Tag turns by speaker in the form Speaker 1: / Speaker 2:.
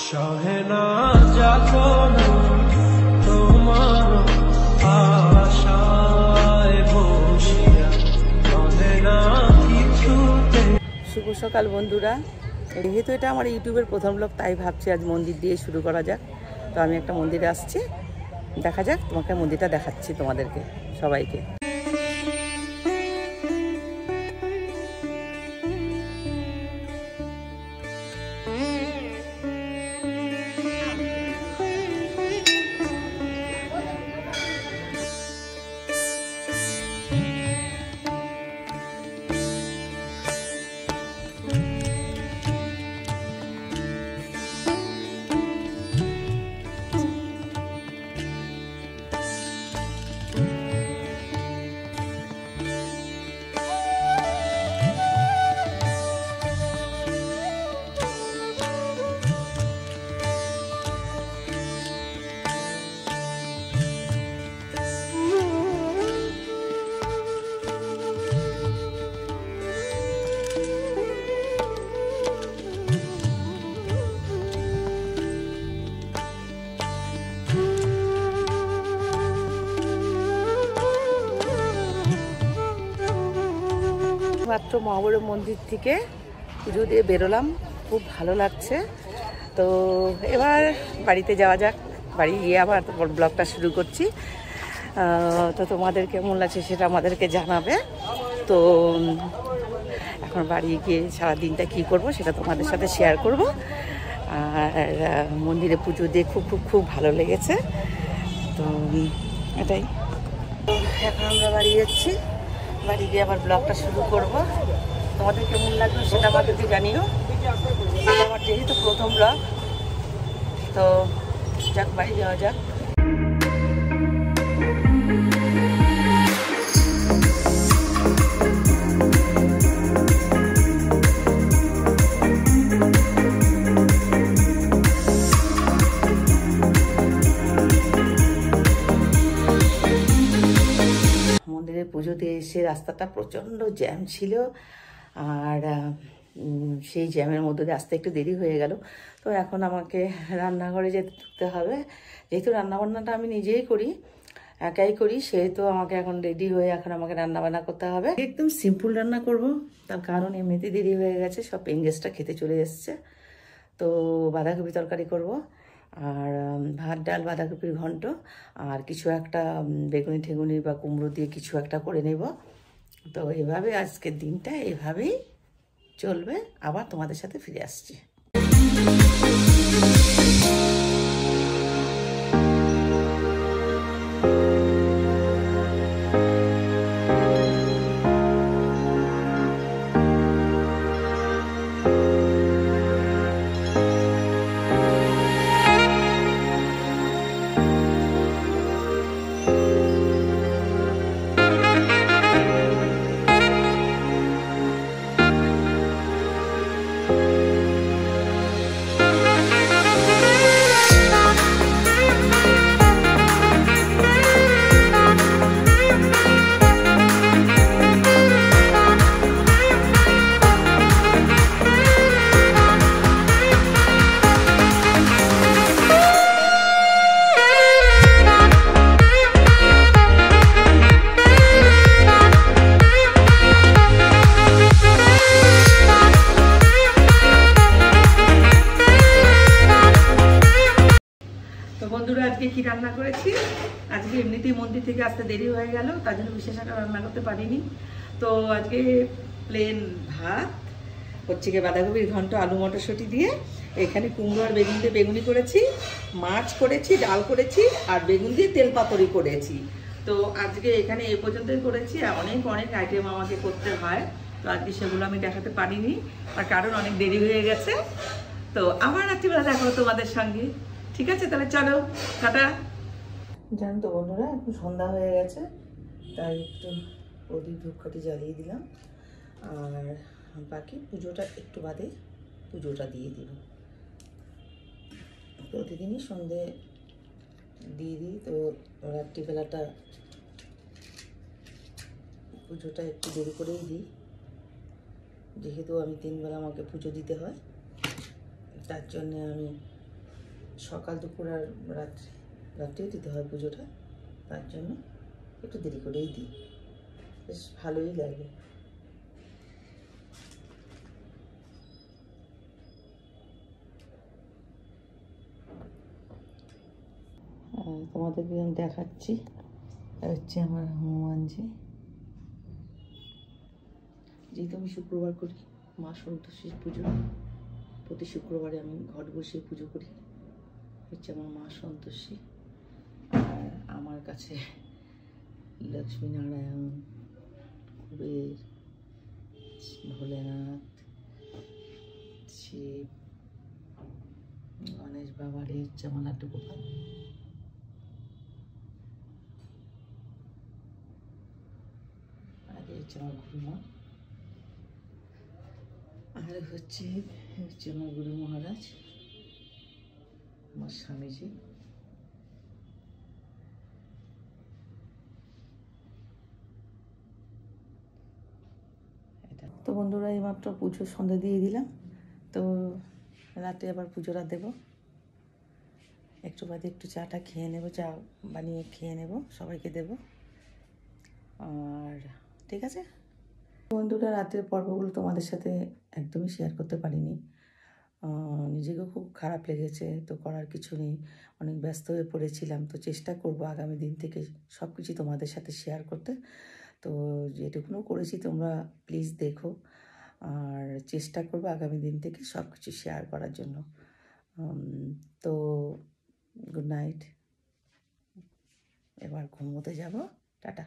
Speaker 1: সহেনা যখন তোমার আশায় বসিয়া সহেনা কিছুতে।
Speaker 2: শুভ সকাল বন্ধুরা, যেহেতু এটা আমার ইউটিউবের প্রথম ব্লগ, তাই ভাবছি আজ মন্দির দিয়ে শুরু করা যাক। তো আমি একটা মন্দিরে আসছি, দেখা যাক, তোমাকে মন্দিরটা দেখাচ্ছি তোমাদেরকে সবাইকে। মাত্র মহাবীর মন্দির থেকে পুজো দিয়ে বেরোলাম, খুব ভালো লাগছে। তো এবার বাড়িতে যাওয়া যাক, বাড়ি গিয়ে আবার ব্লগটা শুরু করছি। তো তোমাদের কেমন লাগছে সেটা আমাদেরকে জানাবে। তো এখন বাড়ি গিয়ে সারাদিনটা কী করব সেটা তোমাদের সাথে শেয়ার করব। আর মন্দিরে পুজো দিয়ে খুব খুব খুব ভালো লেগেছে। তো এটাই, এখন আমরা বাড়ি যাচ্ছি, বাড়ি গিয়ে আবার ব্লগটা শুরু করব। তোমাদের কেমন লাগলো সেটা আমাদেরকে জানিও। এটা আমার যেহেতু প্রথম ব্লগ, তো যাক বাড়ি যাওয়া যাক। পুজোতে এসে রাস্তাটা প্রচণ্ড জ্যাম ছিল, আর সেই জ্যামের মধ্যে দিয়ে আসতে একটু দেরি হয়ে গেল। তো এখন আমাকে রান্নাঘরে ঢুকতে হবে। যেহেতু রান্নাবান্নাটা আমি নিজেই করি, একাই করি, সেহেতু আমাকে এখন রেডি হয়ে এখন আমাকে রান্নাবান্না করতে হবে। একদম সিম্পল রান্না করব, তার কারণ এমনিতে দেরি হয়ে গেছে, সব পেন গেস্টটা খেতে চলে এসছে। তো বাঁধাকপি তরকারি করব, আর ভাত ডাল বাঁধাকপির ঘন্ট, আর কিছু একটা বেগুনি ঠেগুনি বা কুমড়ো দিয়ে কিছু একটা করে নেব। তো এভাবে আজকের দিনটা এভাবেই চলবে, আবার তোমাদের সাথে ফিরে আসছি। বন্ধুরা, আজকে কি রান্না করেছি? আজকে এমনিতেই মন্দির থেকে আসতে দেরি হয়ে গেল, তার জন্য বিশেষ একটা রান্না করতে পারিনি। তো আজকে প্লেন ভাত, হচ্ছে গিয়ে বাঁধাকপির ঘন্ট আলু মটরশুঁটি দিয়ে, এখানে কুমড়ো আর বেগুন দিয়ে বেগুনি করেছি, মাছ করেছি, ডাল করেছি, আর বেগুন দিয়ে তেল পাতুরি করেছি। তো আজকে এখানে এ পর্যন্তই করেছি, আর অনেক অনেক আইটেম আমাকে করতে হয়। তো আজকে সেগুলো আমি দেখাতে পারিনি, তার কারণ অনেক দেরি হয়ে গেছে। তো আবার রাত্রিবেলা দেখো তোমাদের সঙ্গে, ঠিক আছে? তাহলে চলো, টাটা। জানো তো বন্ধুরা, এখন সন্ধ্যা হয়ে গেছে, তাই একটু প্রদীপ ধূপকাঠি জ্বালিয়ে দিলাম, আর বাকি পুজোটা একটু বাদে পুজোটা দিয়ে দিব। প্রতিদিনই সন্ধে দিয়ে দিই, তো রাত্রিবেলাটা পুজোটা একটু দেরি করেই দিই, যেহেতু আমি 3 বেলা আমাকে পুজো দিতে হয়, তার জন্যে আমি সকাল দুপুর আর রাত্রেই দিতে হয় পুজোটা, তার জন্য একটু দেরি করেই দিই, বেশ ভালোই লাগে। তোমাদেরকে আমি দেখাচ্ছি, হচ্ছে আমার হনুমানজি। যেহেতু আমি শুক্রবার করি মা সন্তোষীর পুজো, প্রতি শুক্রবারে আমি ঘট বসিয়ে পুজো করি। হচ্ছে আমার মা সন্তোষী, আর আমার কাছে লক্ষ্মীনারায়ণ, কুবের, ভোলেনাথ, শিব, গণেশ বাবার, হচ্ছে আমার লাড্ডু গোপাল। আর হচ্ছে আমার গুরুমা, আর হচ্ছে আমার গুরু মহারাজ, আমার স্বামীজি। তো বন্ধুরা, এইমাত্র পুজোর সন্ধ্যা দিয়ে দিলাম, তো রাতে আবার পুজোটা দেবো। একটু বাদে একটু চাটা খেয়ে নেব, চা বানিয়ে খেয়ে নেব, সবাইকে দেব। আর ঠিক আছে বন্ধুরা, রাতের পর্বগুলো তোমাদের সাথে একদমই শেয়ার করতে পারিনি, নিজেকেও খুব খারাপ লেগেছে, তো করার কিছু নেই, অনেক ব্যস্ত হয়ে পড়েছিলাম। তো চেষ্টা করব আগামী দিন থেকে সব কিছু তোমাদের সাথে শেয়ার করতে। তো যেটুকুনও করেছি তোমরা প্লিজ দেখো, আর চেষ্টা করবো আগামী দিন থেকে সব কিছু শেয়ার করার জন্য। তো গুড নাইট, এবার ঘুমোতে যাব, টাটা।